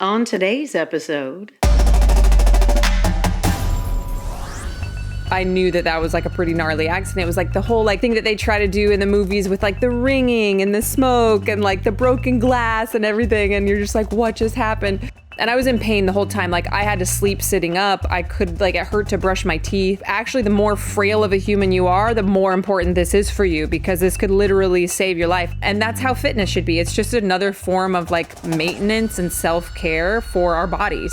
On today's episode, I knew that was like a pretty gnarly accident. It was like the whole thing that they try to do in the movies with like the ringing and the smoke and like the broken glass and everything. And you're just like, what just happened? And I was in pain the whole time. Like I had to sleep sitting up. I could it hurt to brush my teeth. Actually, the more frail of a human you are, the more important this is for you, because this could literally save your life. And that's how fitness should be. It's just another form of like maintenance and self-care for our bodies.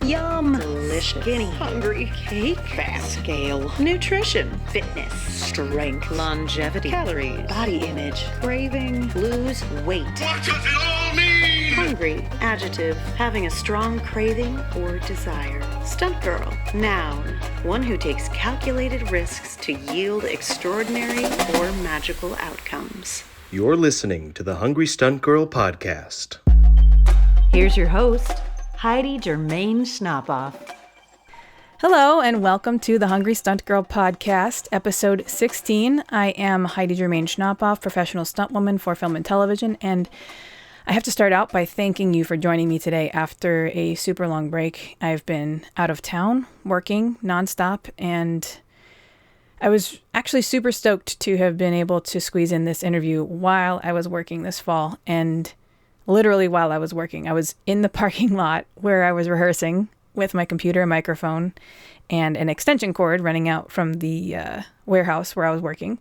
Yum, delicious, skinny, hungry, cake, fat, scale, nutrition, fitness, strength, longevity, calories, body image, craving, lose weight. What does it all mean? Hungry, adjective, having a strong craving or desire. Stunt girl, noun, one who takes calculated risks to yield extraordinary or magical outcomes. You're listening to the Hungry Stunt Girl podcast. Here's your host, Heidi Germain Schnapoff. Hello and welcome to the Hungry Stunt Girl podcast, episode 16. I am Heidi Germain Schnapoff, professional stunt woman for film and television, and I have to start out by thanking you for joining me today after a super long break. I've been out of town working nonstop, and I was actually super stoked to have been able to squeeze in this interview while I was working this fall. And literally while I was working, I was in the parking lot where I was rehearsing with my computer and microphone and an extension cord running out from the warehouse where I was working,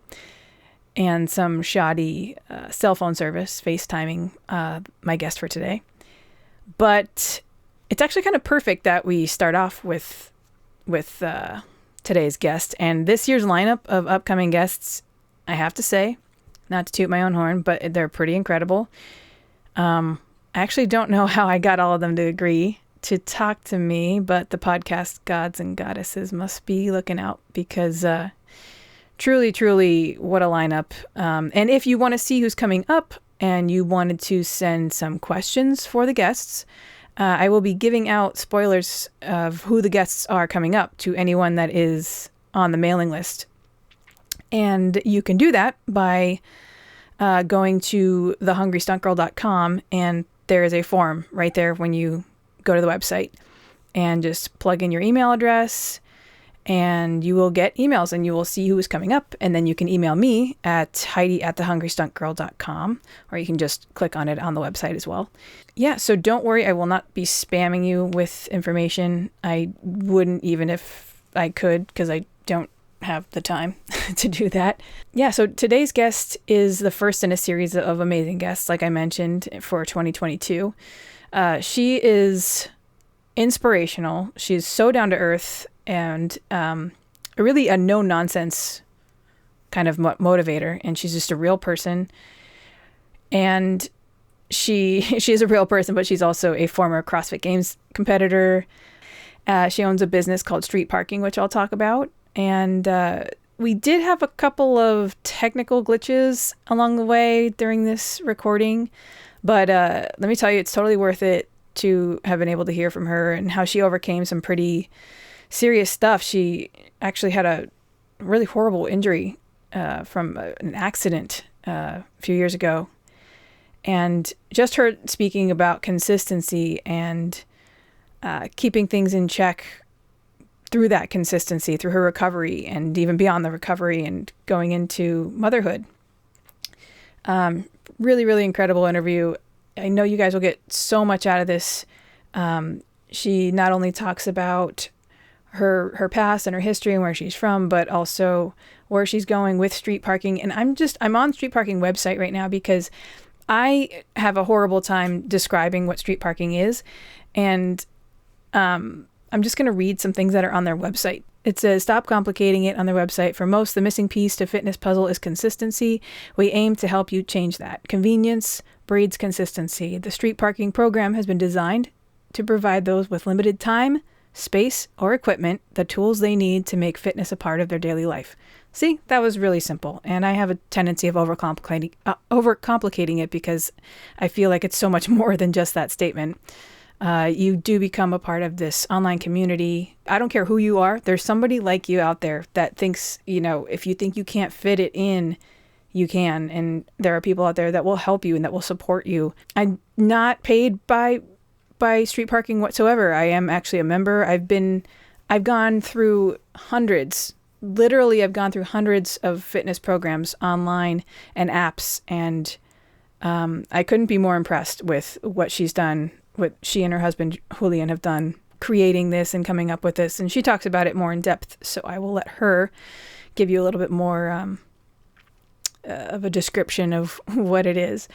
and some shoddy cell phone service FaceTiming my guest for today. But it's actually kind of perfect that we start off with today's guest. And this year's lineup of upcoming guests, I have to say, not to toot my own horn, but they're pretty incredible. I actually don't know how I got all of them to agree to talk to me, but the podcast gods and goddesses must be looking out, because truly, what a lineup. And if you want to see who's coming up and you wanted to send some questions for the guests, I will be giving out spoilers of who the guests are coming up to anyone that is on the mailing list. And you can do that by going to thehungrystuntgirl.com, and there is a form right there when you go to the website, and just plug in your email address and you will get emails and you will see who is coming up. And then you can email me at heidi@thehungrystuntgirl.com, or you can just click on it on the website as well. Yeah, so don't worry, I will not be spamming you with information. I wouldn't even if I could, because I don't have the time to do that. Yeah, so today's guest is the first in a series of amazing guests, like I mentioned, for 2022. She is inspirational. She's so down to earth and really a no-nonsense kind of motivator. And she's just a real person. And she is a real person, but she's also a former CrossFit Games competitor. She owns a business called Street Parking, which I'll talk about. And we did have a couple of technical glitches along the way during this recording. But let me tell you, it's totally worth it to have been able to hear from her and how she overcame some pretty serious stuff. She actually had a really horrible injury from an accident a few years ago. And just her speaking about consistency and keeping things in check through that consistency, through her recovery and even beyond the recovery and going into motherhood. Really, really incredible interview. I know you guys will get so much out of this. She not only talks about her past and her history and where she's from, but also where she's going with street parking. And I'm on Street Parking website right now because I have a horrible time describing what street parking is. And I'm just going to read some things that are on their website. It says, stop complicating it on their website. For most, the missing piece to fitness puzzle is consistency. We aim to help you change that. Convenience breeds consistency. The street parking program has been designed to provide those with limited time, space, or equipment the tools they need to make fitness a part of their daily life. See, that was really simple. And I have a tendency of overcomplicating it because I feel like it's so much more than just that statement. You do become a part of this online community. I don't care who you are. There's somebody like you out there that thinks, if you think you can't fit it in, you can. And there are people out there that will help you and that will support you. I not paid by Street Parking whatsoever. I am actually a member. I've gone through hundreds. Literally, I've gone through hundreds of fitness programs online and apps, and I couldn't be more impressed with what she's done, what she and her husband Julian have done, creating this and coming up with this. And she talks about it more in depth, so I will let her give you a little bit more of a description of what it is.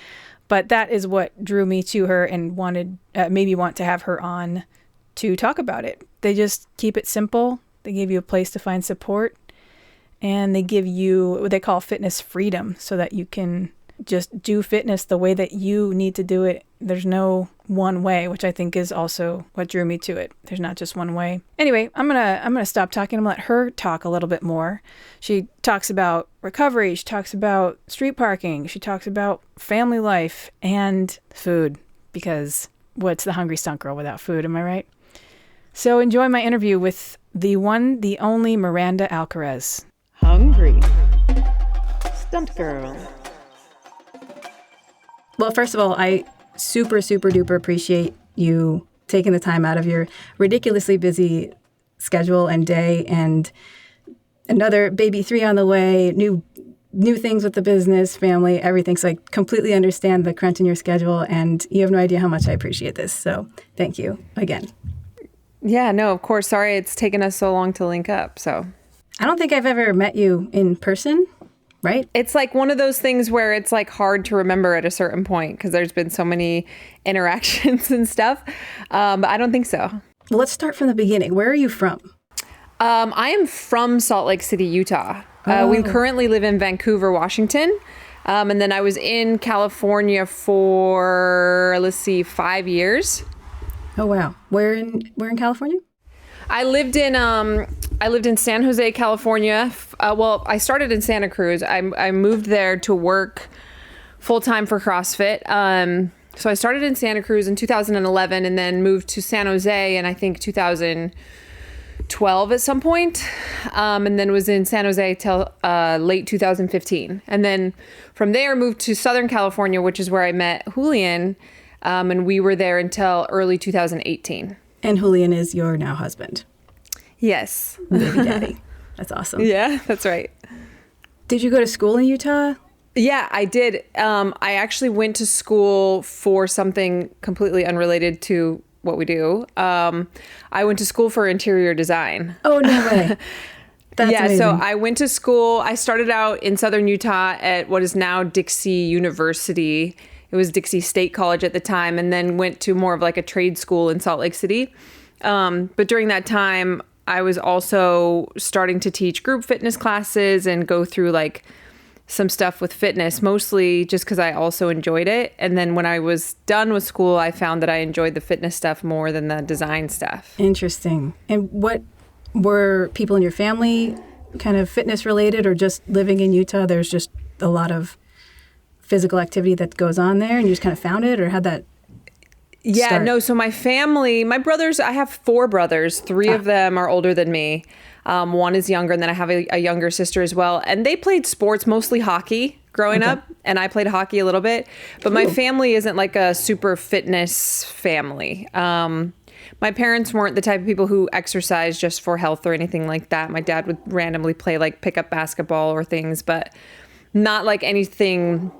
But that is what drew me to her and made me want to have her on to talk about it. They just keep it simple. They give you a place to find support, and they give you what they call fitness freedom, so that you can just do fitness the way that you need to do it. There's no one way, which I think is also what drew me to it. There's not just one way. Anyway, I'm gonna stop talking. I'm gonna let her talk a little bit more. She talks about recovery. She talks about street parking. She talks about family life and food, because what's the hungry stunt girl without food? Am I right? So enjoy my interview with the one, the only Miranda Alcaraz. Hungry stunt girl. Well, first of all, I super, super duper appreciate you taking the time out of your ridiculously busy schedule and day, and another baby 3 on the way, new things with the business, family, everything. So I completely understand the crunch in your schedule, and you have no idea how much I appreciate this. So thank you again. Yeah, no, of course. Sorry it's taken us so long to link up. So I don't think I've ever met you in person, right? it's like one of those things where it's like hard to remember at a certain point because there's been so many interactions and stuff. But I don't think so. Well, let's start from the beginning. Where are you from? I am from Salt Lake City, Utah. We currently live in Vancouver, Washington. And then I was in California for, 5 years. Oh, wow. Where in California? I lived in San Jose, California. I started in Santa Cruz. I moved there to work full time for CrossFit. So I started in Santa Cruz in 2011 and then moved to San Jose in I think 2012 at some point. And then was in San Jose till late 2015. And then from there moved to Southern California, which is where I met Julian. And we were there until early 2018. And Julian is your now husband. Yes. Baby daddy. That's awesome. Yeah, that's right. Did you go to school in Utah? Yeah, I did. I actually went to school for something completely unrelated to what we do. I went to school for interior design. Oh, no way. That's amazing. So I went to school. I started out in Southern Utah at what is now Dixie University. It was Dixie State College at the time, and then went to more of like a trade school in Salt Lake City. But during that time, I was also starting to teach group fitness classes and go through like some stuff with fitness, mostly just because I also enjoyed it. And then when I was done with school, I found that I enjoyed the fitness stuff more than the design stuff. Interesting. And what were people in your family kind of fitness related, or just living in Utah? There's just a lot of physical activity that goes on there, and you just kind of found it, or had that start? No, so my family, my brothers, I have 4 brothers. 3 of them are older than me. One is younger, and then I have a younger sister as well. And they played sports, mostly hockey growing up, and I played hockey a little bit. But my family isn't like a super fitness family. My parents weren't the type of people who exercise just for health or anything like that. My dad would randomly play like pickup basketball or things, but not like anything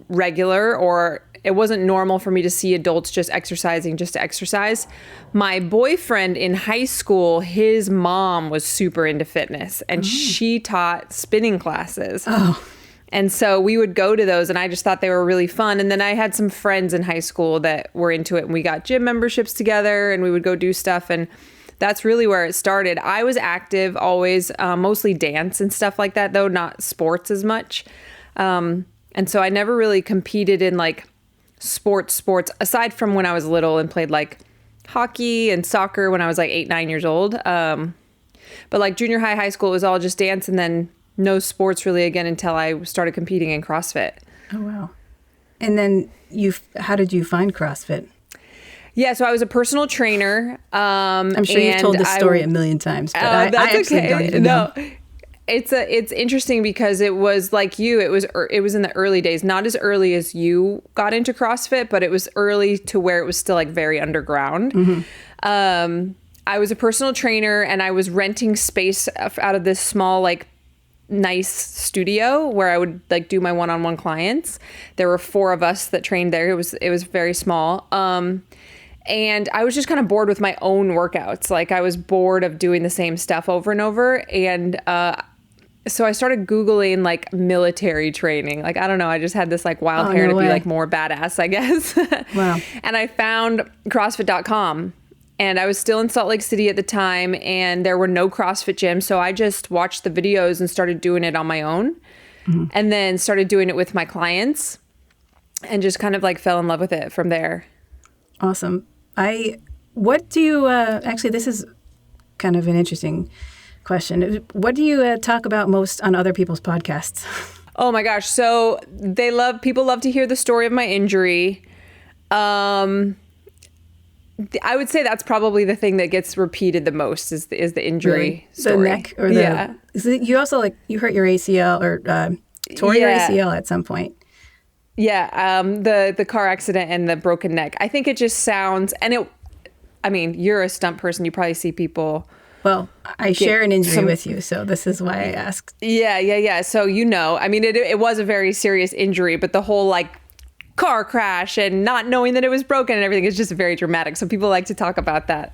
regular, or it wasn't normal for me to see adults just exercising just to exercise. My boyfriend in high school, his mom was super into fitness, and she taught spinning classes. And so we would go to those, and I just thought they were really fun. And then I had some friends in high school that were into it, and we got gym memberships together, and we would go do stuff. And that's really where it started. I was active always, mostly dance and stuff like that, though not sports as much. And so I never really competed in like sports, aside from when I was little and played like hockey and soccer when I was like 8, 9 years old. But like junior high school, it was all just dance, and then no sports really again until I started competing in CrossFit. Oh, wow. And then how did you find CrossFit? Yeah, so I was a personal trainer. I'm sure you've told this story a million times, but I actually don't even know. it's interesting because it was like you, it was in the early days, not as early as you got into CrossFit, but it was early to where it was still like very underground. I was a personal trainer and I was renting space out of this small, like nice studio where I would like do my one-on-one clients. There were 4 of us that trained there. It was very small. And I was just kind of bored with my own workouts. Like I was bored of doing the same stuff over and over. And so I started Googling like military training. Like, I don't know. I just had this like wild hair to be like more badass, I guess. Wow. And I found CrossFit.com. And I was still in Salt Lake City at the time and there were no CrossFit gyms. So I just watched the videos and started doing it on my own. And then started doing it with my clients and just kind of like fell in love with it from there. Awesome. What do you, actually, this is kind of an interesting question. What do you talk about most on other people's podcasts? Oh my gosh. So people love to hear the story of my injury. I would say that's probably the thing that gets repeated the most is the injury story. The neck or the, you also like, you hurt your ACL or tore your ACL at some point. Yeah, the car accident and the broken neck. I think it just sounds, I mean, you're a stunt person. You probably see people. Well, I share an injury with you, so this is why I asked. Yeah. So, I mean, it was a very serious injury, but the whole like car crash and not knowing that it was broken and everything is just very dramatic. So people like to talk about that.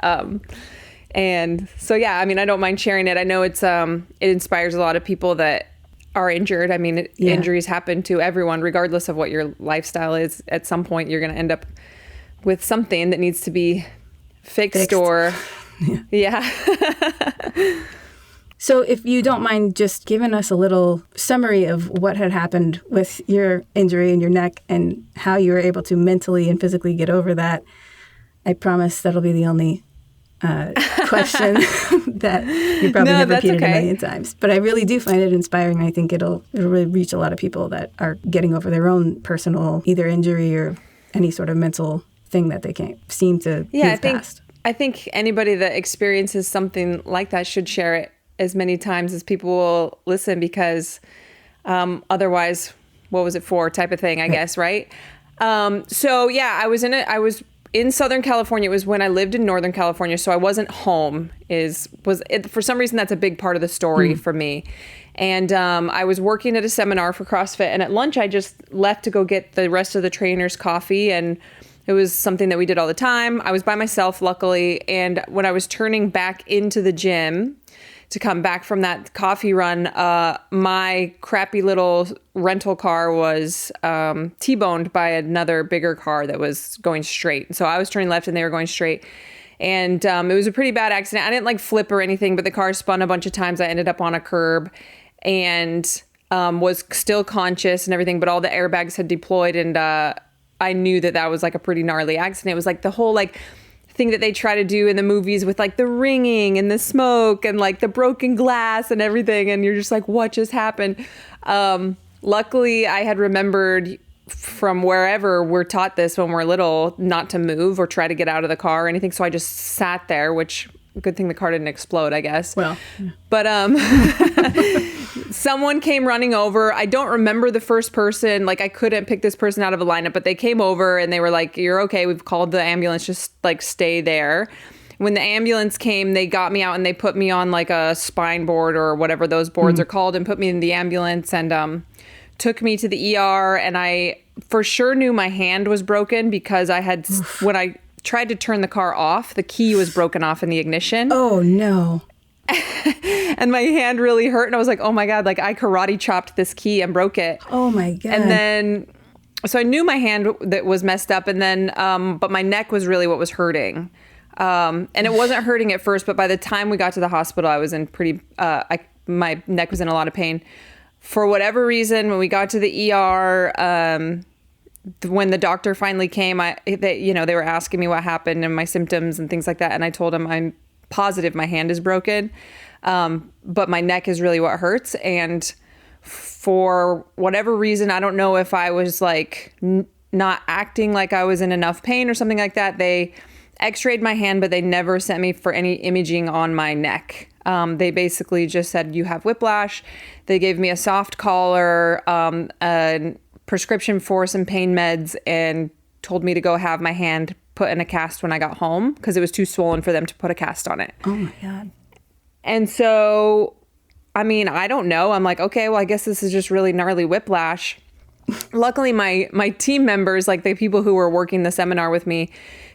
And so, yeah, I mean, I don't mind sharing it. I know it inspires a lot of people that are injured. I mean, injuries happen to everyone, regardless of what your lifestyle is. At some point, you're going to end up with something that needs to be fixed. Or, yeah. So if you don't mind just giving us a little summary of what had happened with your injury in your neck and how you were able to mentally and physically get over that, I promise that'll be the only question that you probably have repeated a million times. But I really do find it inspiring. I think it'll really reach a lot of people that are getting over their own personal either injury or any sort of mental thing that they can't seem to move past. I think anybody that experiences something like that should share it as many times as people will listen, because otherwise, what was it for type of thing, I guess, right? So yeah, I was in Southern California. It was when I lived in Northern California, so I wasn't home. For some reason, that's a big part of the story for me. And I was working at a seminar for CrossFit, and at lunch, I just left to go get the rest of the trainers coffee, and it was something that we did all the time. I was by myself, luckily, and when I was turning back into the gym to come back from that coffee run, my crappy little rental car was T-boned by another bigger car that was going straight. So I was turning left and they were going straight. And it was a pretty bad accident. I didn't like flip or anything, but the car spun a bunch of times. I ended up on a curb and was still conscious and everything, but all the airbags had deployed. And I knew that was like a pretty gnarly accident. It was like the whole like thing that they try to do in the movies with like the ringing and the smoke and like the broken glass and everything. And you're just like, what just happened? Luckily, I had remembered from wherever we're taught this when we're little not to move or try to get out of the car or anything. So I just sat there, which good thing the car didn't explode, I guess. Well, but someone came running over. I don't remember the first person. Like I couldn't pick this person out of a lineup, but they came over and they were like, "You're okay. We've called the ambulance. Just like stay there." When the ambulance came, they got me out and they put me on like a spine board or whatever those boards are called and put me in the ambulance and took me to the ER. And I for sure knew my hand was broken because I had, when I tried to turn the car off, the key was broken off in the ignition. Oh, no. And my hand really hurt. And I was like, oh my God, like I karate chopped this key and broke it. Oh my God. And then, so I knew my hand that was messed up. And then, but my neck was really what was hurting. And it wasn't hurting at first, but by the time we got to the hospital, I was in my neck was in a lot of pain. For whatever reason, when we got to the ER, when the doctor finally came, they were asking me what happened and my symptoms and things like that. And I told him I'm positive my hand is broken, but my neck is really what hurts. And for whatever reason, I don't know if I was like not acting like I was in enough pain or something like that. They x-rayed my hand, but they never sent me for any imaging on my neck. They basically just said, you have whiplash. They gave me a soft collar, a prescription for some pain meds, and told me to go have my hand put in a cast when I got home because it was too swollen for them to put a cast on it. Oh my God. And so, I mean, I don't know. I'm like, okay, well, I guess this is just really gnarly whiplash. Luckily, my team members, like the people who were working the seminar with me,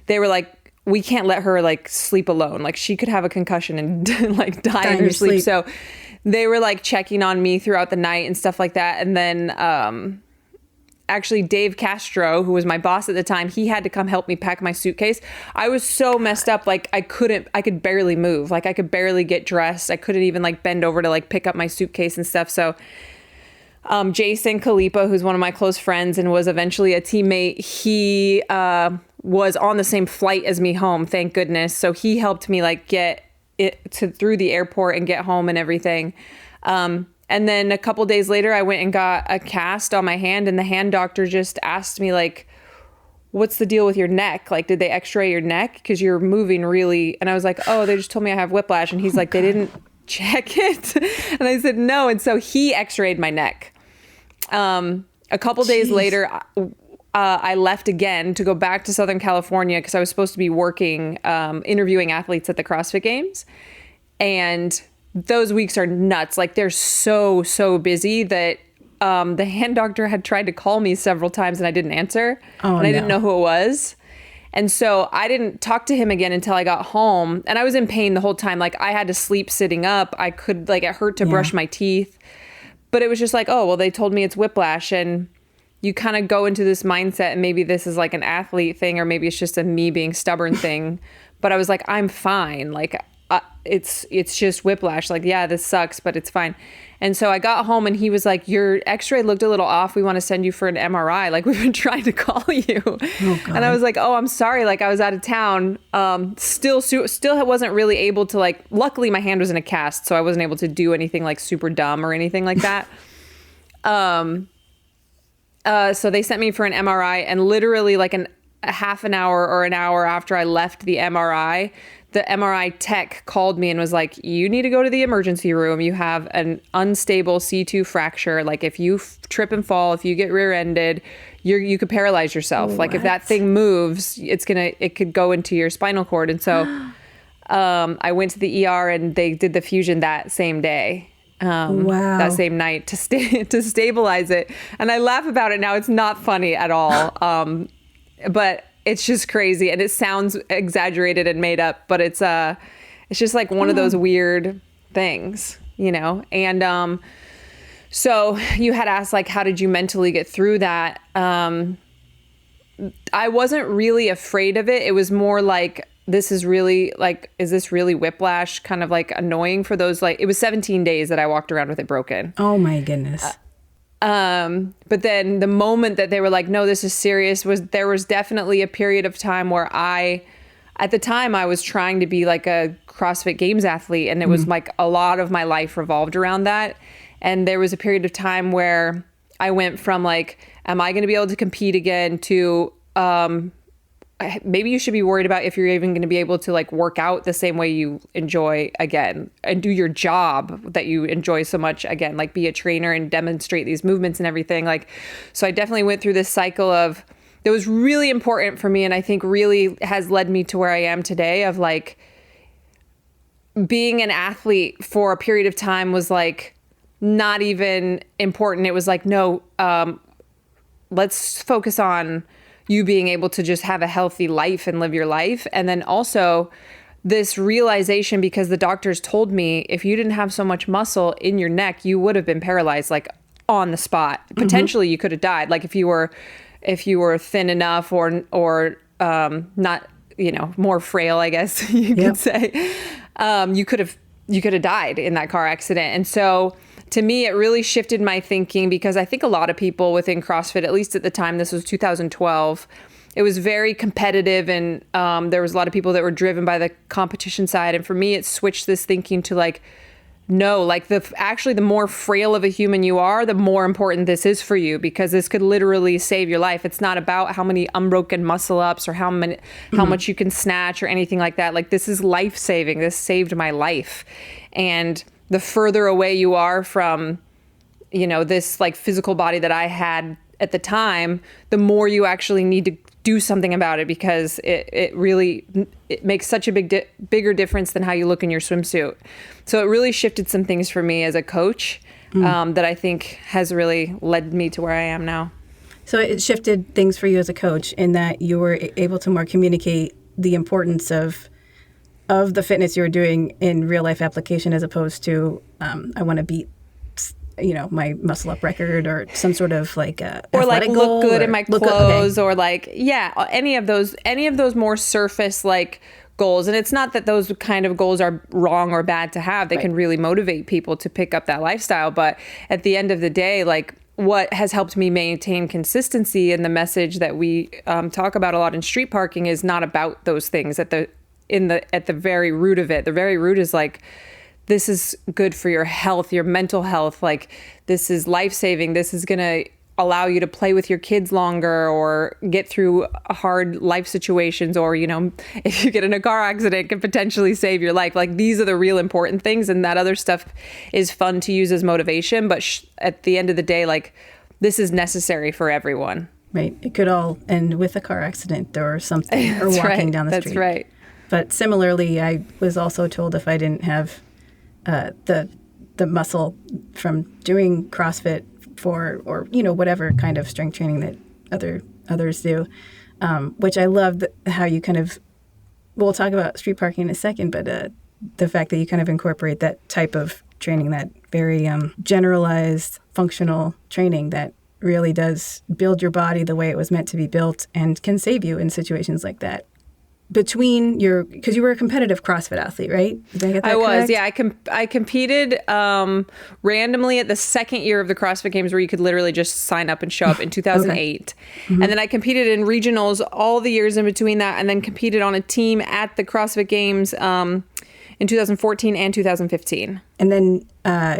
they were like, we can't let her like sleep alone. Like she could have a concussion and like die in her sleep. So they were like checking on me throughout the night and stuff like that. And then actually Dave Castro, who was my boss at the time, he had to come help me pack my suitcase. I was so messed up. Like I could barely move. Like I could barely get dressed. I couldn't even like bend over to like pick up my suitcase and stuff. So Jason Kalipa, who's one of my close friends and was eventually a teammate, he was on the same flight as me home, thank goodness. So he helped me like get it through the airport and get home and everything. And then a couple days later, I went and got a cast on my hand, and the hand doctor just asked me like, what's the deal with your neck? Like, did they x-ray your neck? Because you're moving really. And I was like, oh, they just told me I have whiplash. And he's like, they didn't check it. And I said, no. And so he x-rayed my neck. A couple days later, I left again to go back to Southern California because I was supposed to be working, interviewing athletes at the CrossFit Games. And those weeks are nuts. Like they're so busy that the hand doctor had tried to call me several times and I didn't answer. And I didn't know who it was. And so I didn't talk to him again until I got home. And I was in pain the whole time. Like I had to sleep sitting up. I could like, it hurt to brush my teeth. But it was just like, oh, well, they told me it's whiplash. And you kind of go into this mindset and maybe this is like an athlete thing or maybe it's just a me being stubborn thing. But I was like, I'm fine. Like it's just whiplash. Like, yeah, this sucks, but it's fine. And so I got home and he was like, your x-ray looked a little off. We want to send you for an MRI. Like we've been trying to call you. Oh, God. And I was like, oh, I'm sorry. Like I was out of town. Still wasn't really able to like, luckily my hand was in a cast. So I wasn't able to do anything like super dumb or anything like that. So they sent me for an MRI and literally like a half an hour or an hour after I left the MRI, the MRI tech called me and was like, you need to go to the emergency room. You have an unstable C2 fracture. Like if you trip and fall, if you get rear-ended, you could paralyze yourself. What? Like if that thing moves, it could go into your spinal cord. And so I went to the ER and they did the fusion that same day. That same night to stabilize it. And I laugh about it now. It's not funny at all. But it's just crazy and it sounds exaggerated and made up, but it's just like one of those weird things, you know? And, so you had asked like, how did you mentally get through that? I wasn't really afraid of it. It was more like, is this really whiplash? Kind of like annoying for those, like, it was 17 days that I walked around with it broken. Oh my goodness. But then the moment that they were like, no, this is serious, there was definitely a period of time where at the time I was trying to be like a CrossFit Games athlete. And it was like a lot of my life revolved around that. And there was a period of time where I went from like, am I going to be able to compete again to, maybe you should be worried about if you're even going to be able to like work out the same way you enjoy again and do your job that you enjoy so much again, like be a trainer and demonstrate these movements and everything. Like, so I definitely went through this cycle of, that was really important for me. And I think really has led me to where I am today of like being an athlete for a period of time was like not even important. It was like, no, let's focus on you being able to just have a healthy life and live your life. And then also this realization, because the doctors told me if you didn't have so much muscle in your neck, you would have been paralyzed like on the spot. Potentially you could have died. Like if you were thin enough or not, more frail, I guess you could say, you could have died in that car accident. And so to me, it really shifted my thinking because I think a lot of people within CrossFit, at least at the time, this was 2012, it was very competitive and there was a lot of people that were driven by the competition side. And for me, it switched this thinking to like, no, like actually the more frail of a human you are, the more important this is for you, because this could literally save your life. It's not about how many unbroken muscle ups or how much you can snatch or anything like that. Like, this is life saving. This saved my life. And the further away you are from, this like physical body that I had at the time, the more you actually need to do something about it, because it really makes such a bigger difference than how you look in your swimsuit. So it really shifted some things for me as a coach that I think has really led me to where I am now. So it shifted things for you as a coach in that you were able to more communicate the importance of the fitness you were doing in real life application, as opposed to I want to beat my muscle up record or some sort of like or like look good in my clothes, okay. or like any of those more surface like goals. And it's not that those kind of goals are wrong or bad to have. They can really motivate people to pick up that lifestyle. But at the end of the day, like, what has helped me maintain consistency, and the message that we talk about a lot in street parking, is not about those things at the very root of it. The very root is like, this is good for your health, your mental health. Like, this is life-saving. This is going to allow you to play with your kids longer, or get through hard life situations, or, if you get in a car accident, can potentially save your life. Like, these are the real important things. And that other stuff is fun to use as motivation. But at the end of the day, like, this is necessary for everyone. Right. It could all end with a car accident or something, or walking down the street. That's right. But similarly, I was also told if I didn't have the muscle from doing CrossFit or whatever kind of strength training that others do, which I love how you kind of, we'll talk about street parking in a second, but the fact that you kind of incorporate that type of training, that very generalized functional training that really does build your body the way it was meant to be built and can save you in situations like that. Because you were a competitive CrossFit athlete, right? Did I get that I was, correct? yeah. I competed randomly at the second year of the CrossFit Games, where you could literally just sign up and show up in 2008. Okay. And then I competed in regionals all the years in between that, and then competed on a team at the CrossFit Games in 2014 and 2015. And then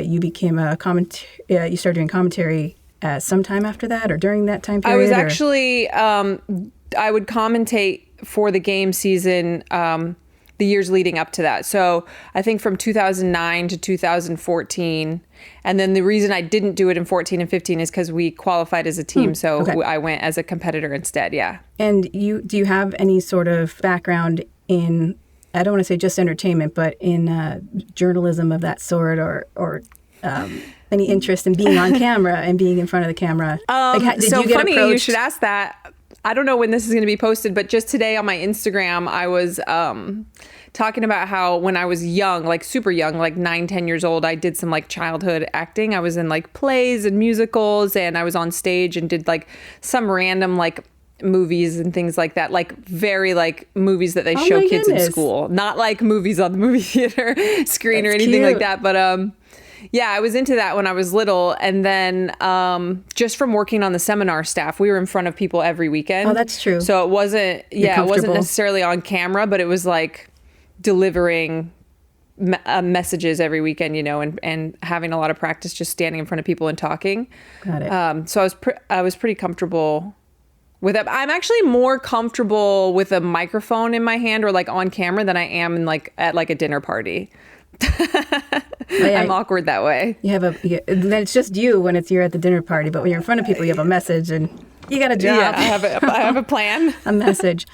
you became you started doing commentary sometime after that, or during that time period? I was actually, I would commentate for the game season the years leading up to that. So I think from 2009 to 2014. And then the reason I didn't do it in 14 and 15 is because we qualified as a team. So okay. I went as a competitor instead. Yeah. And do you have any sort of background in, I don't want to say just entertainment, but in journalism of that sort, or any interest in being on camera and being in front of the camera? Did you get funny approached? You should ask that. I don't know when this is going to be posted, but just today on my Instagram, I was talking about how when I was young, like super young, like 9-10 years old, I did some like childhood acting. I was in like plays and musicals, and I was on stage and did like some random like movies and things like that, like very like movies that they show kids in school, not like movies on the movie theater screen. That's or anything cute. Like that. But yeah, I was into that when I was little. And then just from working on the seminar staff, we were in front of people every weekend. Oh, that's true. So it wasn't necessarily on camera, but it was like delivering messages every weekend, and having a lot of practice just standing in front of people and talking. Got it. So I was pretty comfortable with it. I'm actually more comfortable with a microphone in my hand or like on camera than I am in like at like a dinner party. I'm awkward that way. Then it's just you when you're at the dinner party, but when you're in front of people, you have a message and you got a job. Yeah, I have a plan. A message.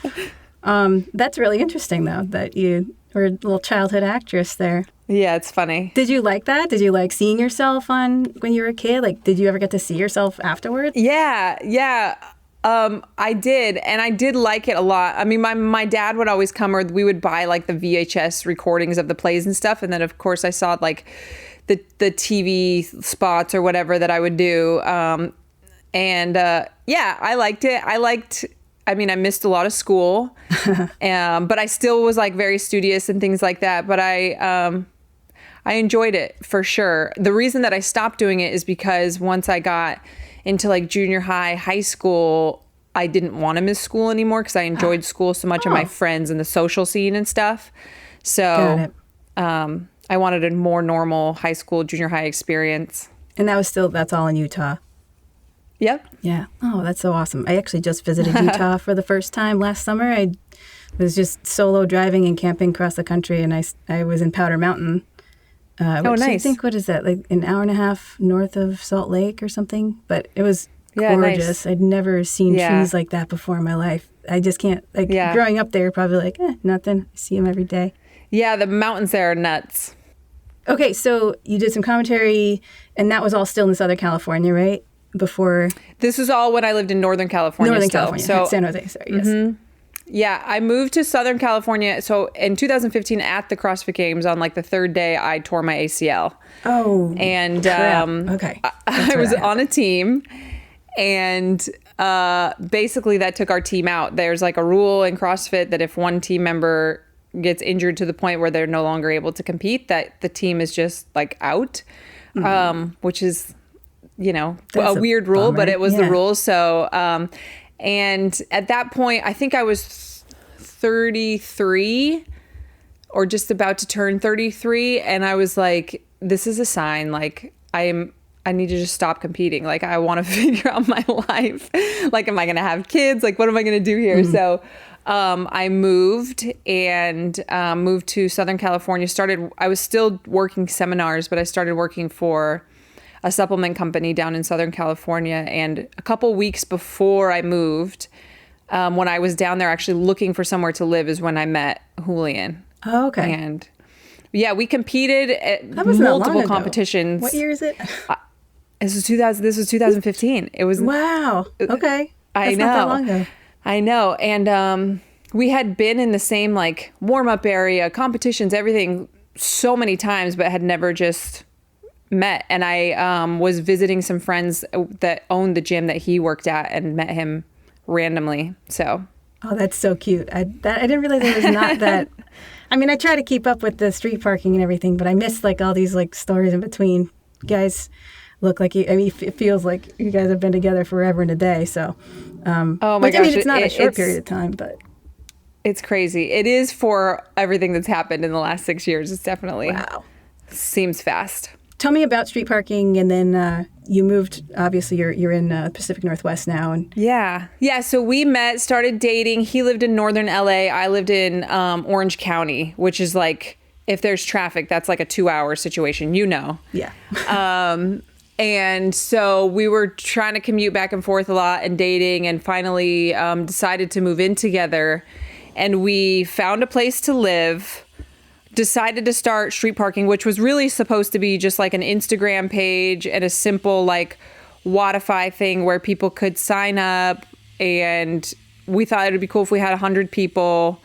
That's really interesting, though, that you were a little childhood actress there. Yeah, it's funny. Did you like that? Did you like seeing yourself when you were a kid? Like, did you ever get to see yourself afterwards? Yeah. I did. And I did like it a lot. I mean, my dad would always come, or we would buy like the VHS recordings of the plays and stuff. And then of course I saw like the TV spots or whatever that I would do. Yeah, I liked it. I mean, I missed a lot of school, but I still was like very studious and things like that. But I enjoyed it for sure. The reason that I stopped doing it is because once I got into like junior high school, I didn't want to miss school anymore because I enjoyed school so much and my friends and the social scene and stuff. So I wanted a more normal high school, junior high experience. And that's all in Utah. Yep. Yeah. Oh, that's so awesome. I actually just visited Utah for the first time last summer. I was just solo driving and camping across the country, and I was in Powder Mountain. Which nice. I think, what is that, like an hour and a half north of Salt Lake or something? But it was gorgeous. Nice. I'd never seen trees like that before in my life. I just can't, growing up there, probably like, nothing. I see them every day. Yeah, the mountains there are nuts. Okay, so you did some commentary, and that was all still in Southern California, right? Before this was all when I lived in Northern California. California, so San Jose. Sorry, yes. Yeah, I moved to Southern California. So in 2015, at the CrossFit Games, on like the third day, I tore my ACL. Oh, and okay, I was on a team, and basically that took our team out. There's like a rule in CrossFit that if one team member gets injured to the point where they're no longer able to compete, that the team is just like out, which is, a weird rule, but it was the rule. So, and at that point, I think I was 33 or just about to turn 33. And I was like, this is a sign, like I need to just stop competing. Like, I want to figure out my life. Like, am I going to have kids? Like, what am I going to do here? So, I moved to Southern California. I was still working seminars, but I started working for a supplement company down in Southern California. And a couple weeks before I moved, when I was down there actually looking for somewhere to live, is when I met Julian. Oh, okay. And yeah, we competed at multiple competitions. What year is it? This was 2015. It was. Wow. Okay. I know. Not that long ago. I know. And we had been in the same like warm-up area, competitions, everything so many times, but had never just met. And I was visiting some friends that owned the gym that he worked at and met him randomly. So. Oh, that's so cute. I didn't realize it was not that. I mean, I try to keep up with the street parking and everything, but I missed like all these like stories in between. You guys look like it feels like you guys have been together forever and a day. So, oh my gosh, I mean, it's not a short period of time, but it's crazy. It is for everything that's happened in the last 6 years. It's definitely seems fast. Tell me about street parking, and then you moved. Obviously, you're in Pacific Northwest now, and yeah. So we met, started dating. He lived in Northern LA. I lived in Orange County, which is like, if there's traffic, that's like a 2-hour situation. Yeah. And so we were trying to commute back and forth a lot and dating, and finally decided to move in together. And we found a place to live. Decided to start street parking, which was really supposed to be just like an Instagram page and a simple like Wodify thing where people could sign up, and we thought it would be cool if we had 100 people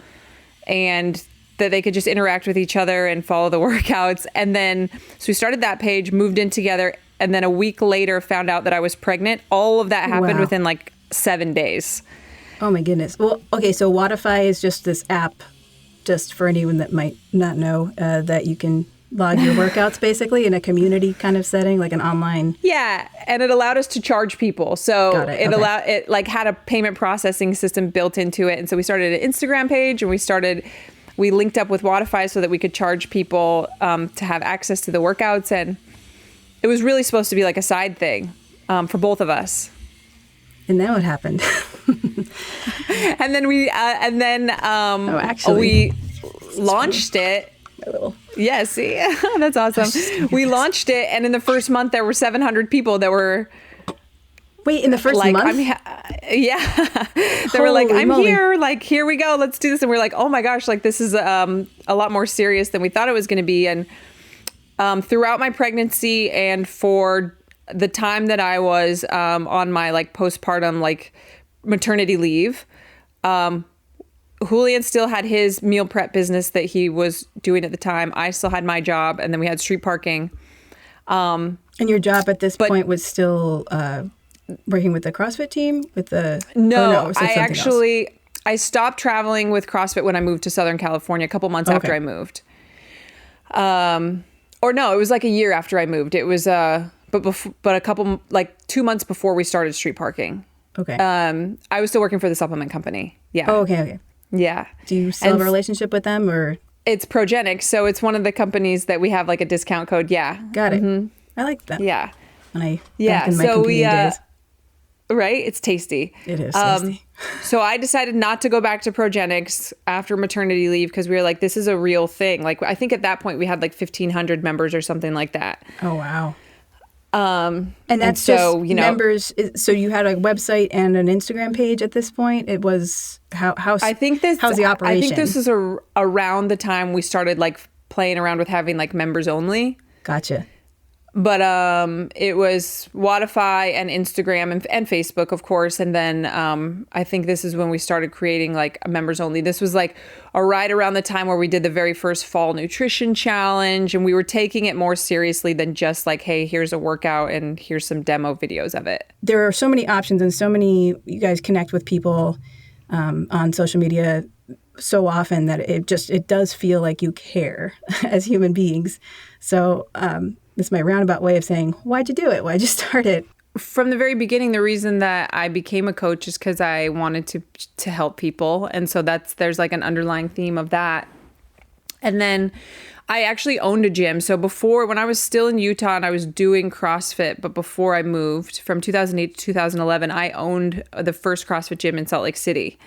and that they could just interact with each other and follow the workouts. And then so we started that page, moved in together, and then a week later found out that I was pregnant. All of that happened within like 7 days. Oh my goodness. Well, okay, so Wodify is just this app, just for anyone that might not know, that you can log your workouts basically in a community kind of setting, like an online. Yeah, and it allowed us to charge people. So it like had a payment processing system built into it. And so we started an Instagram page, and we linked up with Wodify so that we could charge people to have access to the workouts. And it was really supposed to be like a side thing for both of us. And then what happened? And then we launched it. A little. Yeah, see, that's awesome. We launched it, and in the first month there were 700 people that were. Wait, in the first month? Yeah. They were like, I'm here, like, here we go, let's do this. And we're like, oh my gosh, like this is a lot more serious than we thought it was going to be. And throughout my pregnancy and for the time that I was on my like postpartum like maternity leave, Julian still had his meal prep business that he was doing at the time. I still had my job, and then we had street parking. And your job at this point was still working with the CrossFit team? I stopped traveling with CrossFit when I moved to Southern California a couple months after I moved. Or no, it was like a year after I moved. It was but a couple, like 2 months before we started street parking. Okay. I was still working for the supplement company. Yeah. Oh, okay. Yeah. Do you still have a relationship with them, or? It's Progenics, so it's one of the companies that we have like a discount code. Yeah. Got it. I like that. Yeah. Back Yeah. in my So competing days. Right? It's tasty. It is tasty. So I decided not to go back to Progenics after maternity leave because we were like, this is a real thing. Like, I think at that point we had like 1,500 members or something like that. Oh, wow. And that's so, just you know, members. So you had a website and an Instagram page at this point. It was how's the operation? I think this is around the time we started like playing around with having like members only. Gotcha. But it was Spotify and Instagram and Facebook, of course. And then I think this is when we started creating like a members only. This was like right around the time where we did the very first fall nutrition challenge. And we were taking it more seriously than just like, hey, here's a workout and here's some demo videos of it. There are so many options and so many, you guys connect with people on social media so often that it does feel like you care as human beings. So this is my roundabout way of saying, why'd you do it? Why'd you start it? From the very beginning, the reason that I became a coach is because I wanted to help people. And so there's like an underlying theme of that. And then I actually owned a gym. So before, when I was still in Utah and I was doing CrossFit, but before I moved from 2008 to 2011, I owned the first CrossFit gym in Salt Lake City.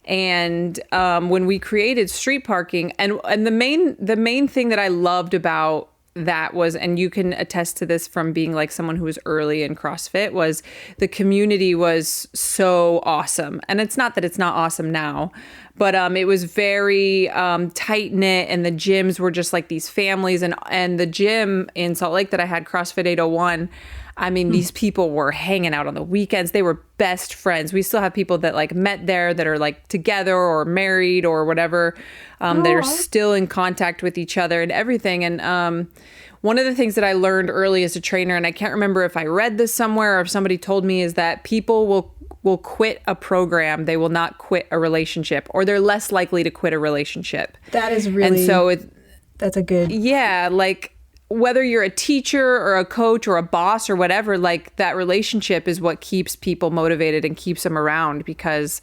And when we created street parking, and the main thing that I loved about that was, and you can attest to this from being like someone who was early in CrossFit, was the community was so awesome. And it's not that it's not awesome now, but it was very tight knit, and the gyms were just like these families. And the gym in Salt Lake that I had, CrossFit 801, I mean, these people were hanging out on the weekends. They were best friends. We still have people that like met there that are like together or married or whatever. They're still in contact with each other and everything. And one of the things that I learned early as a trainer, and I can't remember if I read this somewhere or if somebody told me, is that people will quit a program. They will not quit a relationship, or they're less likely to quit a relationship. That is really, and so that's a good, yeah, like, whether you're a teacher or a coach or a boss or whatever, like that relationship is what keeps people motivated and keeps them around, because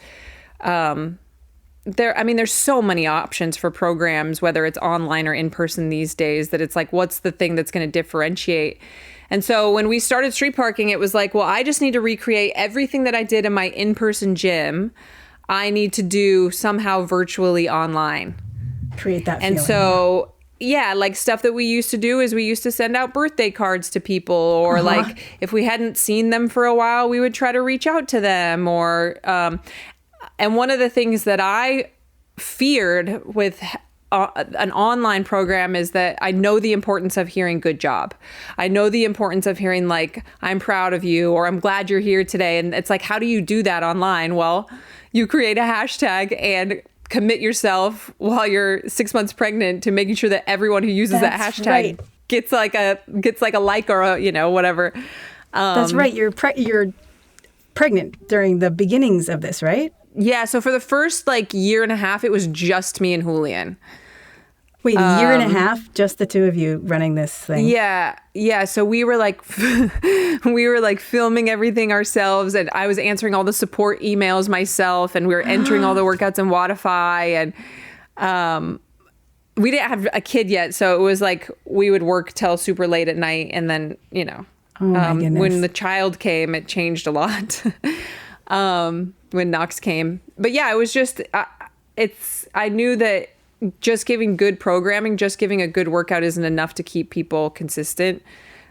there's so many options for programs, whether it's online or in person these days, that it's like, what's the thing that's going to differentiate? And so when we started street parking, it was like, well, I just need to recreate everything that I did in my in-person gym. I need to do somehow virtually online. Create that feeling. And so, yeah, like stuff that we used to do is we used to send out birthday cards to people, or like if we hadn't seen them for a while, we would try to reach out to them. Or and one of the things that I feared with an online program is that I know the importance of hearing good job. I know the importance of hearing like, I'm proud of you, or I'm glad you're here today. And it's like, how do you do that online? Well, you create a hashtag and commit yourself while you're 6 months pregnant to making sure that everyone who uses that hashtag gets like a like or a, whatever. That's right. You're pregnant during the beginnings of this, right? Yeah. So for the first like year and a half, it was just me and Julian. Wait, a year and a half, just the two of you running this thing? Yeah. Yeah. So we were like, filming everything ourselves, and I was answering all the support emails myself, and we were entering all the workouts in Wodify, and we didn't have a kid yet. So it was like, we would work till super late at night. And then, when the child came, it changed a lot. When Knox came. But yeah, it was just, I knew that just giving good programming, just giving a good workout isn't enough to keep people consistent.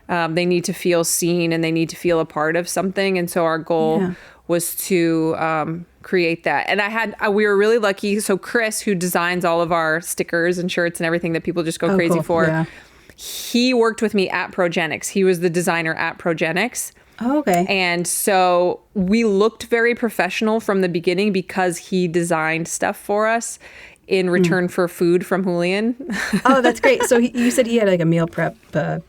They need to feel seen, and they need to feel a part of something. And so our goal was to create that. And we were really lucky. So Chris, who designs all of our stickers and shirts and everything that people just go crazy for, he worked with me at Progenics. He was the designer at Progenics. Oh, okay. And so we looked very professional from the beginning because he designed stuff for us in return for food from Julian. Oh, that's great. So you said he had like a meal prep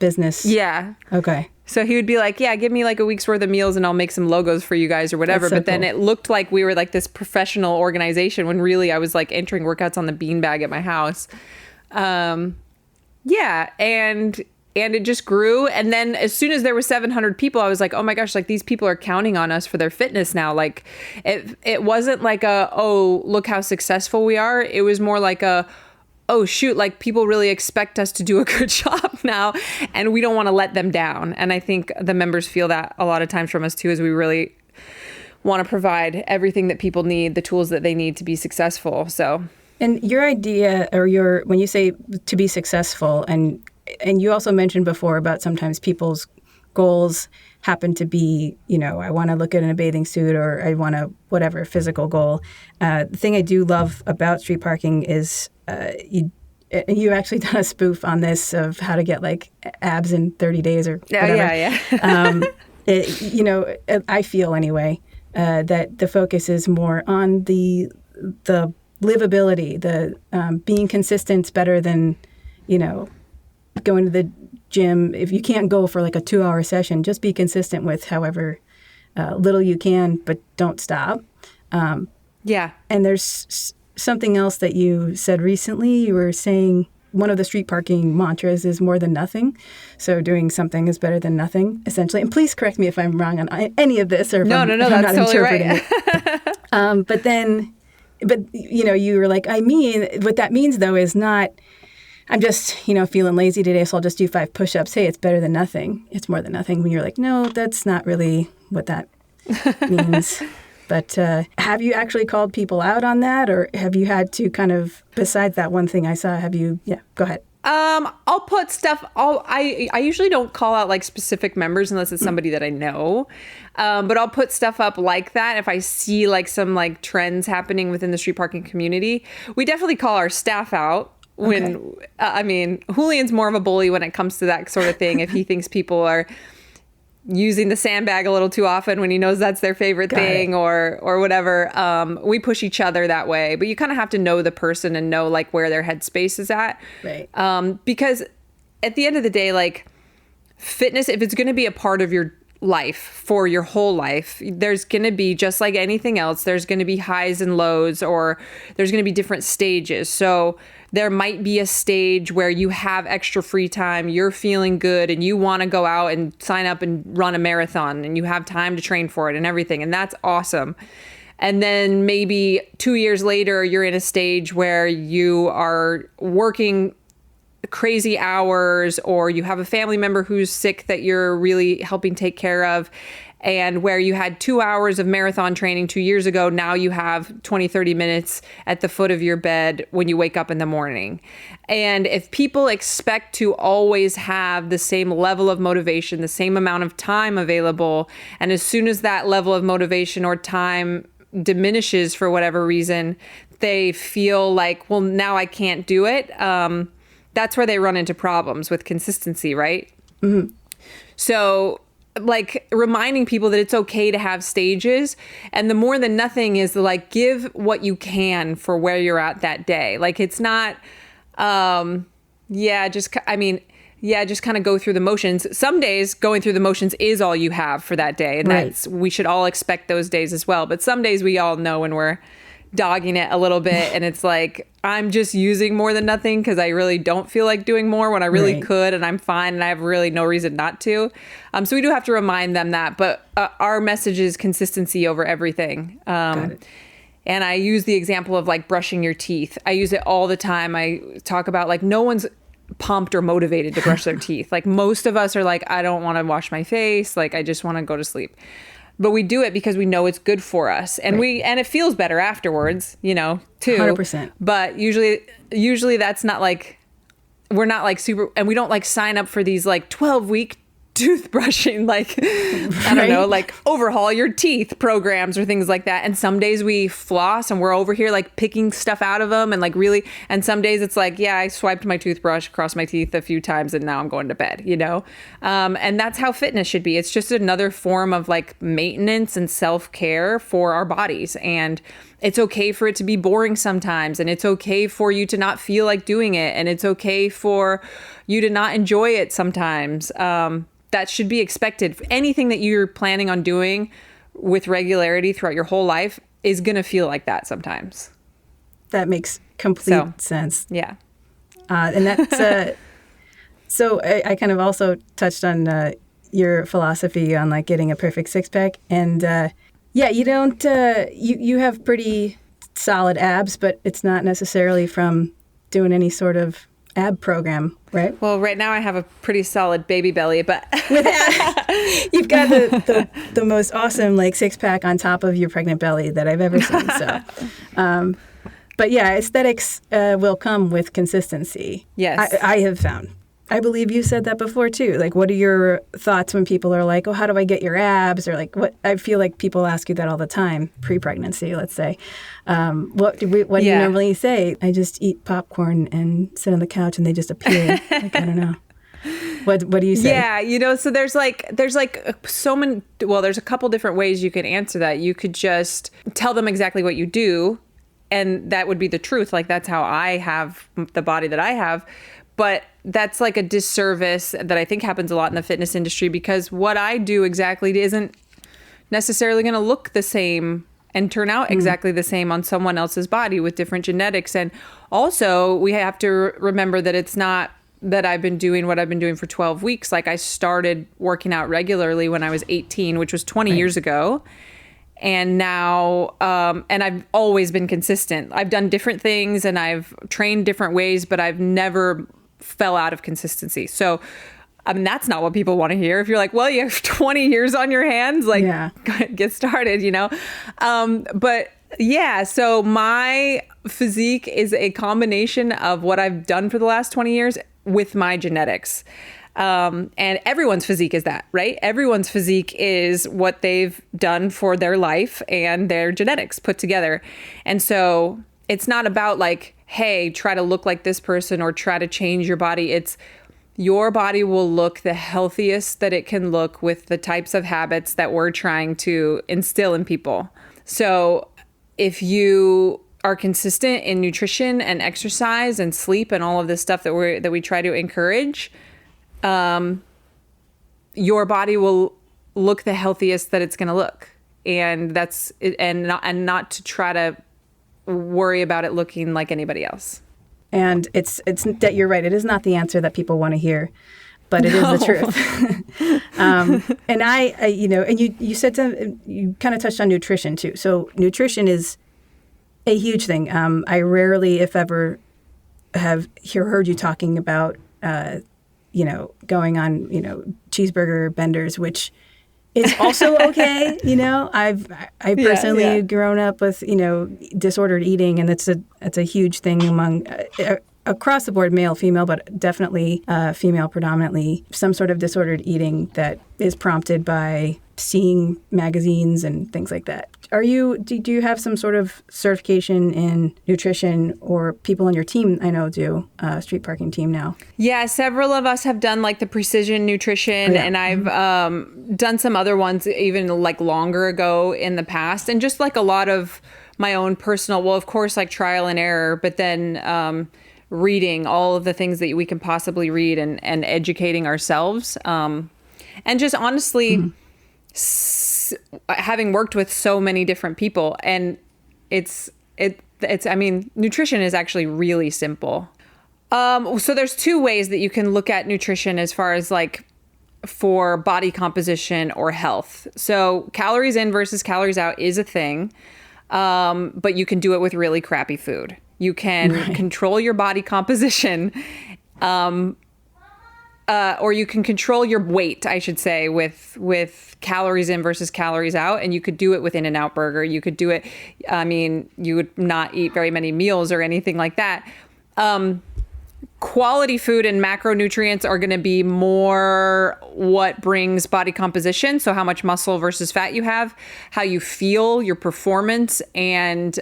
business. Yeah. Okay. So he would be like, yeah, give me like a week's worth of meals and I'll make some logos for you guys or whatever. But then it looked like we were like this professional organization when really I was like entering workouts on the beanbag at my house. Yeah. And it just grew. And then as soon as there were 700 people, I was like, oh my gosh, like these people are counting on us for their fitness now. Like it wasn't like look how successful we are. It was more like oh shoot, like people really expect us to do a good job now, and we don't want to let them down. And I think the members feel that a lot of times from us too, is we really want to provide everything that people need, the tools that they need to be successful. So, and your idea, or when you say to be successful, and you also mentioned before about sometimes people's goals happen to be, I want to look good in a bathing suit, or I want a whatever physical goal. The thing I do love about street parking is you actually done a spoof on this of how to get like abs in 30 days or whatever. I feel anyway that the focus is more on the livability, the being consistent better than, going to the gym. If you can't go for like a 2-hour session, just be consistent with however little you can, but don't stop. And there's something else that you said recently. You were saying one of the street parking mantras is more than nothing. So doing something is better than nothing, essentially. And please correct me if I'm wrong on any of this, or if I'm that's not totally interpreting right. But you were like, what that means though is not, I'm just, feeling lazy today, so I'll just do 5 push-ups. Hey, it's better than nothing. It's more than nothing. When you're like, no, that's not really what that means. But have you actually called people out on that, or have you had to kind of, besides that one thing I saw, go ahead. I'll put stuff, I usually don't call out like specific members unless it's somebody that I know. But I'll put stuff up like that if I see like some like trends happening within the street parking community. We definitely call our staff out. Julian's more of a bully when it comes to that sort of thing. If he thinks people are using the sandbag a little too often when he knows that's their favorite thing or whatever, we push each other that way. But you kind of have to know the person and know like where their headspace is at. Right. Because at the end of the day, like fitness, if it's going to be a part of your life for your whole life, there's going to be, just like anything else, there's going to be highs and lows, or there's going to be different stages. So there might be a stage where you have extra free time, you're feeling good, and you want to go out and sign up and run a marathon, and you have time to train for it and everything. And that's awesome. And then maybe 2 years later, you're in a stage where you are working crazy hours, or you have a family member who's sick that you're really helping take care of, and where you had 2 hours of marathon training 2 years ago, now you have 20-30 minutes at the foot of your bed when you wake up in the morning. And if people expect to always have the same level of motivation, the same amount of time available, and as soon as that level of motivation or time diminishes for whatever reason, they feel like, well, now I can't do it. That's where they run into problems with consistency, right? Mm-hmm. So like reminding people that it's okay to have stages, and the more than nothing is like, give what you can for where you're at that day. Like it's not, just kind of go through the motions. Some days going through the motions is all you have for that day. And we should all expect those days as well. But some days we all know when we're dogging it a little bit and it's like, I'm just using more than nothing because I really don't feel like doing more when I really could, and I'm fine and I have really no reason not to. So we do have to remind them that, but our message is consistency over everything. And I use the example of like brushing your teeth. I use it all the time. I talk about like no one's pumped or motivated to brush their teeth. Like most of us are like, I don't want to wash my face. Like I just want to go to sleep. But we do it because we know it's good for us, and and it feels better afterwards, too. 100%. But usually that's not like, we're not like super, and we don't like sign up for these like 12-week toothbrushing, like, I don't know, like overhaul your teeth programs or things like that. And some days we floss and we're over here like picking stuff out of them and like really, and some days it's like, I swiped my toothbrush across my teeth a few times and now I'm going to bed, and that's how fitness should be. It's just another form of like maintenance and self-care for our bodies. And it's okay for it to be boring sometimes, and it's okay for you to not feel like doing it, and it's okay for you to not enjoy it sometimes. That should be expected. Anything that you're planning on doing with regularity throughout your whole life is going to feel like that sometimes. That makes complete sense. Yeah. And that's, so I kind of also touched on your philosophy on like getting a perfect six pack. And you don't, you have pretty solid abs, but it's not necessarily from doing any sort of ab program, right? Well, right now I have a pretty solid baby belly, but You've got the most awesome like six pack on top of your pregnant belly that I've ever seen. So, but yeah, aesthetics will come with consistency. Yes. I have found. I believe you said that before too. Like, what are your thoughts when people are like, "Oh, how do I get your abs?" Or like, what? I feel like people ask you that all the time, pre-pregnancy, let's say. What do you normally say? I just eat popcorn and sit on the couch, and they just appear. Like, I don't know. What do you say? Yeah, so there's so many. Well, there's a couple different ways you can answer that. You could just tell them exactly what you do, and that would be the truth. Like, that's how I have the body that I have. But that's like a disservice that I think happens a lot in the fitness industry, because what I do exactly isn't necessarily going to look the same and turn out exactly the same on someone else's body with different genetics. And also, we have to remember that it's not that I've been doing what I've been doing for 12 weeks. Like, I started working out regularly when I was 18, which was 20 years ago. And now, and I've always been consistent. I've done different things and I've trained different ways, but I've never fell out of consistency. So, I mean, that's not what people want to hear. If you're like, well, you have 20 years on your hands, like, get started, But yeah, so my physique is a combination of what I've done for the last 20 years with my genetics. And everyone's physique is that, right? Everyone's physique is what they've done for their life and their genetics put together. And so it's not about like, hey, try to look like this person or try to change your body. It's your body will look the healthiest that it can look with the types of habits that we're trying to instill in people. So if you are consistent in nutrition and exercise and sleep and all of this stuff that we try to encourage, your body will look the healthiest that it's going to look. And that's it, and not to try to worry about it looking like anybody else. And it's that you're right. It is not the answer that people want to hear, but it is the truth. And and you said you kind of touched on nutrition too. So nutrition is a huge thing. I rarely, if ever, have heard you talking about, going on, cheeseburger benders, which is also okay. I've personally grown up with, disordered eating, and it's a huge thing among across the board, male, female, but definitely female predominantly, some sort of disordered eating that is prompted by seeing magazines and things like that. Do you have some sort of certification in nutrition, or people on your team I know do, street parking team now? Yeah, several of us have done like the precision nutrition, and I've done some other ones even like longer ago in the past, and just like a lot of my own personal, well, of course, like trial and error, but then reading all of the things that we can possibly read and educating ourselves. And just honestly, having worked with so many different people, and I mean, nutrition is actually really simple. So there's two ways that you can look at nutrition as far as like for body composition or health. So calories in versus calories out is a thing. But you can do it with really crappy food. You can control your body composition, or you can control your weight, I should say, with calories in versus calories out. And you could do it with In-N-Out Burger. You could do it, I mean, you would not eat very many meals or anything like that. Quality food and macronutrients are going to be more what brings body composition. So how much muscle versus fat you have, how you feel, your performance, and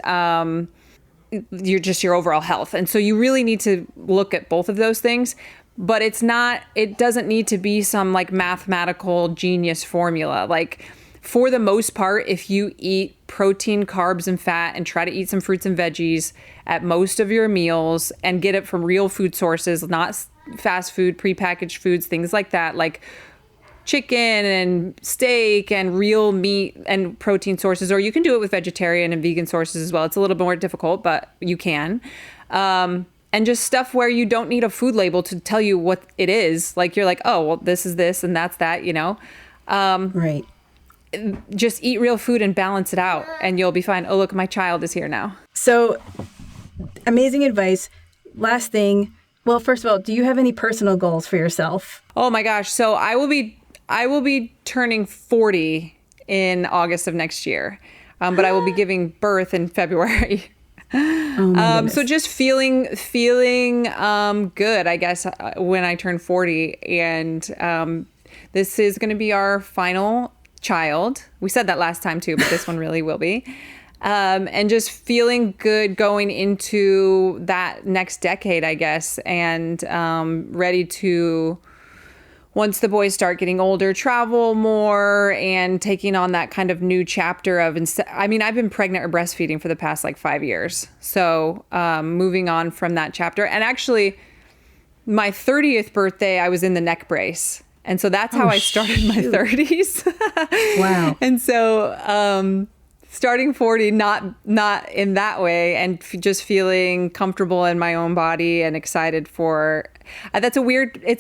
your overall health. And so you really need to look at both of those things. But it doesn't need to be some like mathematical genius formula. Like, for the most part, if you eat protein, carbs, and fat, and try to eat some fruits and veggies at most of your meals and get it from real food sources, not fast food, prepackaged foods, things like that, like chicken and steak and real meat and protein sources, or you can do it with vegetarian and vegan sources as well. It's a little bit more difficult, but you can. And just stuff where you don't need a food label to tell you what it is. Like, you're like, oh, well, this is this and that's that, Right. Just eat real food and balance it out, and you'll be fine. Oh, look, my child is here now. So, amazing advice. last thing. Well, first of all, do you have any personal goals for yourself? Oh my gosh. So I will be turning 40 in August of next year. But I will be giving birth in February. Oh my So just feeling good, I guess, when I turn 40. And this is going to be our final child. We said that last time too, but this one really will be. And just feeling good going into that next decade, I guess, and ready to, once the boys start getting older, travel more and taking on that kind of new chapter of, I've been pregnant or breastfeeding for the past like 5 years. So moving on from that chapter. And actually, my 30th birthday, I was in the neck brace. And so that's how I started my 30s. Wow. And so starting 40, not in that way, and just feeling comfortable in my own body and excited for, it's a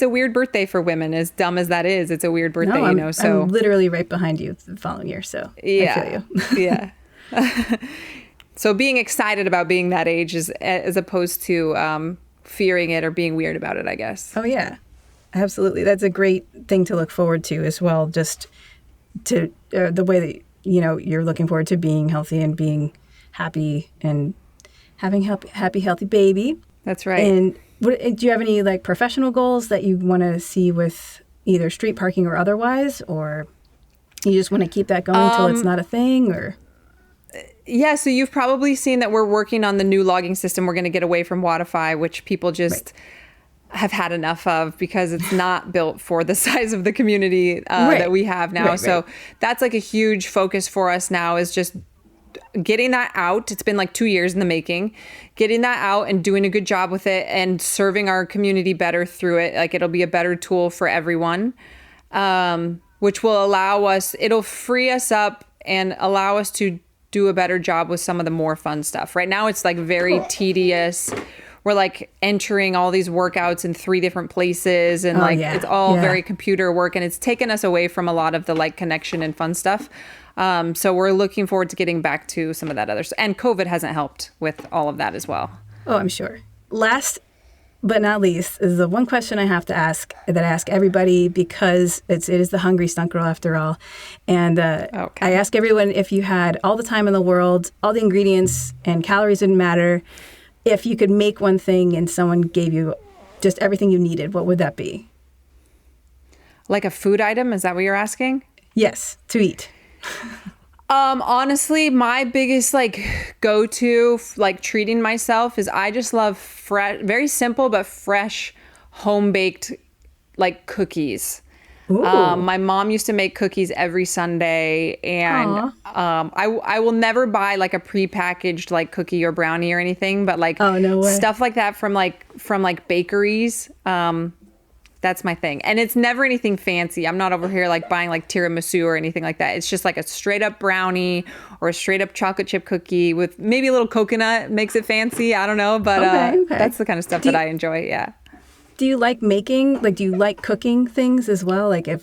weird birthday for women, as dumb as that is. It's a weird birthday, so I'm literally right behind you the following year. So yeah, I feel you. yeah. So being excited about being that age is, as opposed to fearing it or being weird about it, I guess. Oh yeah, absolutely. That's a great thing to look forward to as well. Just to the way that, you're looking forward to being healthy and being happy and having happy, healthy baby. That's right. And do you have any like professional goals that you want to see with either street parking or otherwise, or you just want to keep that going until it's not a thing, or? Yeah, so you've probably seen that we're working on the new logging system. We're going to get away from Watify, which people just have had enough of because it's not built for the size of the community that we have now. So that's like a huge focus for us now, is just getting that out. It's been like 2 years in the making, getting that out and doing a good job with it and serving our community better through it. Like, it'll be a better tool for everyone, which will it'll free us up and allow us to do a better job with some of the more fun stuff. Right now it's like very tedious. We're like entering all these workouts in 3 different places, and it's all very computer work, and it's taken us away from a lot of the like connection and fun stuff. So we're looking forward to getting back to some of that other stuff. And COVID hasn't helped with all of that as well. Oh, I'm sure. Last but not least is the one question I have to ask, that I ask everybody, because it is the Hungry Stunt Girl after all. And I ask everyone, if you had all the time in the world, all the ingredients and calories didn't matter, if you could make one thing and someone gave you just everything you needed, what would that be? Like a food item? Is that what you're asking? Yes, to eat. Honestly, my biggest like go-to like treating myself is, I just love fresh, very simple but fresh, home-baked like cookies. My mom used to make cookies every Sunday, and I will never buy like a prepackaged like cookie or brownie or anything, but like stuff like that from bakeries. That's my thing. And it's never anything fancy. I'm not over here like buying like tiramisu or anything like that. It's just like a straight up brownie or a straight up chocolate chip cookie with maybe a little coconut, makes it fancy. I don't know, but that's the kind of stuff that I enjoy. Yeah. Do you like making, do you like cooking things as well? Like, is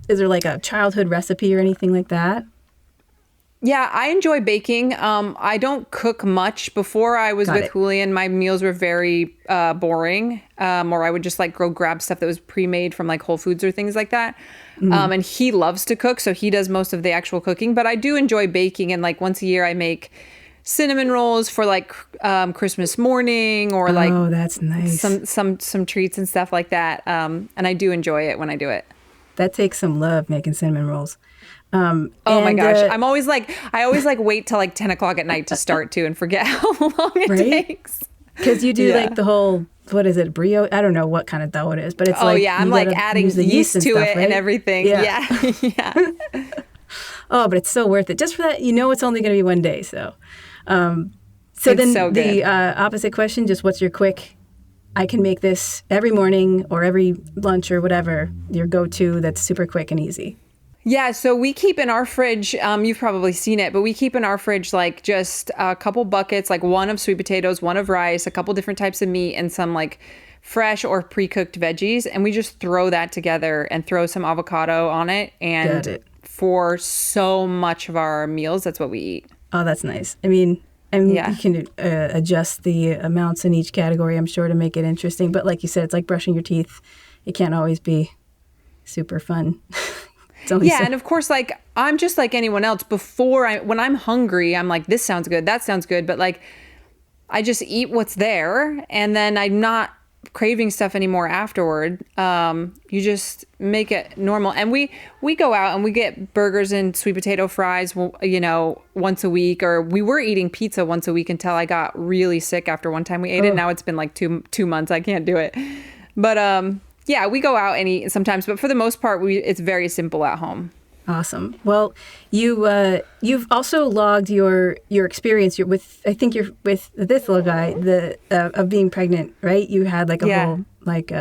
there like a childhood recipe or anything like that? Yeah, I enjoy baking. I don't cook much. Before I was with Julian, my meals were very boring, or I would just like go grab stuff that was pre-made from like Whole Foods or things like that. And he loves to cook, so he does most of the actual cooking. But I do enjoy baking, and like once a year I make cinnamon rolls for like Christmas morning, or like that's nice. some treats and stuff like that. And I do enjoy it when I do it. That takes some love, making cinnamon rolls. Oh my gosh. I always wait till like 10 o'clock at night to start to, and forget how long it takes. Because you do like the whole, what is it, brioche? I don't know what kind of dough it is, but it's I'm like adding yeast to stuff, it, right? and everything. Yeah. Oh, but it's so worth it. Just for that, it's only going to be one day. So, then the opposite question, just what's your quick, I can make this every morning or every lunch or whatever, your go-to that's super quick and easy? Yeah, so we keep in our fridge, you've probably seen it, but we keep in our fridge like just a couple buckets, like one of sweet potatoes, one of rice, a couple different types of meat, and some like fresh or pre-cooked veggies. And we just throw that together and throw some avocado on it. And for so much of our meals, that's what we eat. Oh, that's nice. I mean, And Yeah. you can adjust the amounts in each category, I'm sure, to make it interesting. But like you said, it's like brushing your teeth. It can't always be super fun. It's only Yeah, and of course, like, I'm just like anyone else. When I'm hungry, I'm like, this sounds good, that sounds good. But like, I just eat what's there, and then I'm not craving stuff anymore afterward. You just make it normal. And we go out and we get burgers and sweet potato fries, once a week, or we were eating pizza once a week until I got really sick after one time we ate it. Now it's been like two months. I can't do it. But yeah, we go out and eat sometimes, but for the most part, it's very simple at home. Awesome. Well, you've also logged your experience. You're with this little guy of being pregnant, right? You had like a whole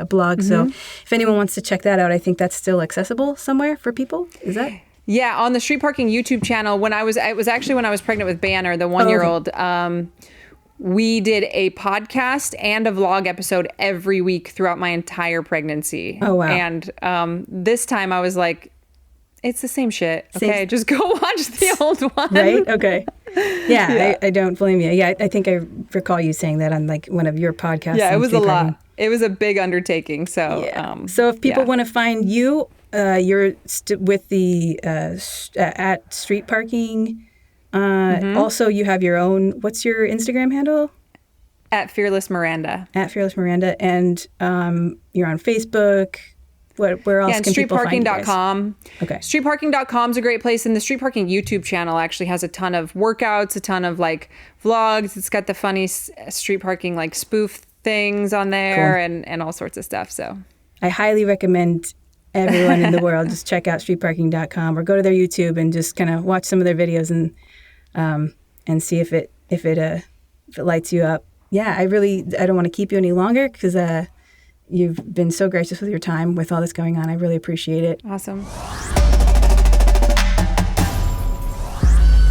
blog. So if anyone wants to check that out, I think that's still accessible somewhere for people. Is that? Yeah, on the Street Parking YouTube channel. It was actually when I was pregnant with Banner, the 1-year-old. We did a podcast and a vlog episode every week throughout my entire pregnancy. Oh, wow. And this time I was like, it's the same shit. Okay, just go watch the old one. Right? Okay. Yeah. I don't blame you. Yeah, I think I recall you saying that on like one of your podcasts. Yeah, it was a lot. It was a big undertaking. So, so if people want to find you, you're with the at Street Parking. Also, you have your own. What's your Instagram handle? At Fearless Miranda. At Fearless Miranda, and you're on Facebook. Where else can people find you guys? streetparking.com. Okay. Streetparking.com is a great place, and the Street Parking YouTube channel actually has a ton of workouts, a ton of like vlogs. It's got the funny street parking like spoof things on there, and all sorts of stuff. So I highly recommend everyone in the world just check out streetparking.com or go to their YouTube and just kind of watch some of their videos and see if it lights you up. Yeah, I don't want to keep you any longer because you've been so gracious with your time with all this going on. I really appreciate it. awesome.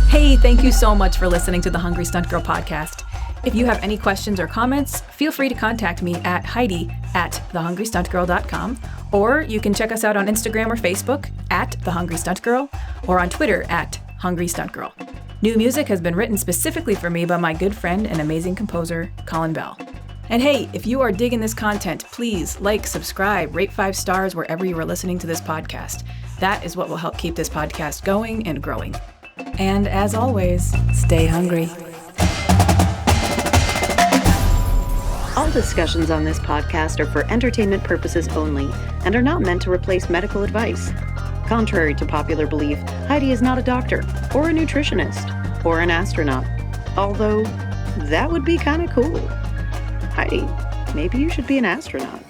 Hey, thank you so much for listening to the Hungry Stunt Girl podcast. If you have any questions or comments, feel free to contact me at heidi@thehungrystuntgirl.com, or you can check us out on Instagram or Facebook at The Hungry Stunt Girl, or on Twitter at Hungry Stunt Girl. New music has been written specifically for me by my good friend and amazing composer, Colin Bell. And hey, if you are digging this content, please like, subscribe, rate 5 stars wherever you are listening to this podcast. That is what will help keep this podcast going and growing. And as always, stay hungry. All discussions on this podcast are for entertainment purposes only and are not meant to replace medical advice. Contrary to popular belief, Heidi is not a doctor or a nutritionist or an astronaut. Although, that would be kind of cool. Heidi, maybe you should be an astronaut.